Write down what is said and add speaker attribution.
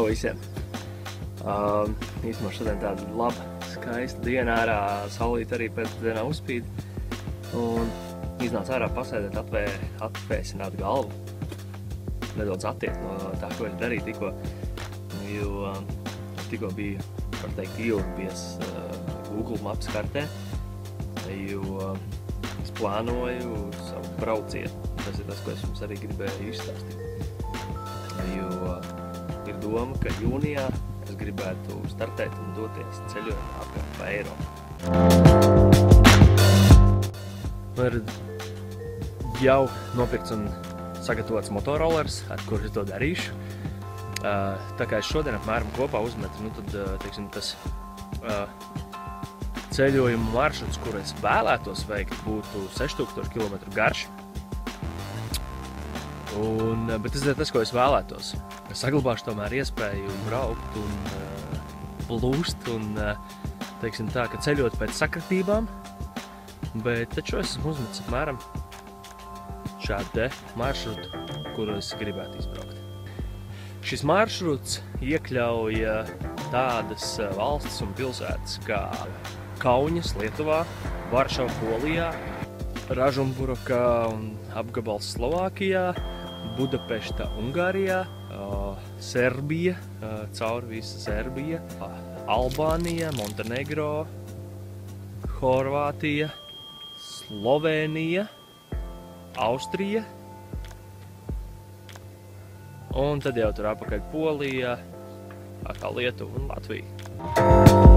Speaker 1: Čau visiem! Īstenībā šodien tāda laba, skaista diena ārā, saulīt arī pēcdienā uzspīd. Un iznāca ārā pasēdēt, atvēsināt galvu. Nedaudz attiekt no tā, ko es darīju tikko. Jo tikko biju, var teikt, ieurbies Google Maps kartē. Jo es plānoju savu braucienu. Tas ir tas, ko es jums arī gribēju izstāstīt. Jo ir doma, ka jūnijā es gribētu startēt un doties ceļojumā apkārt pa Eiropu. Man ir jau nopirkts un sagatavots motorolers, ar kuru es to darīšu. Tā kā es šodien apmēram kopā uzmetu, tad, teiksim, tas ceļojuma maršruts, kuru es vēlētos veikt, būtu 6000 km garš. Bet tas ir tas, ko es vēlētos. Es saglabāšu tomēr iespēju braukt un plūst un, teiksim tā, ka ceļot pēc sakritībām, bet taču es esmu uzmetis apmēram šādu te maršrutu, kuru es gribētu izbraukt. Šis maršruts iekļauj tādas valstis un pilsētas kā Kauņas Lietuvā, Varšava Polijā, Ražumburka un apgabals Slovākijā, Budapešta Ungārijā, Serbija, cauri visa Serbija, Albānija, Montenegro, Horvātija, Slovēnija, Austrija, un tad jau tur apakaļ Polija, atkal Lietuva un Latvija.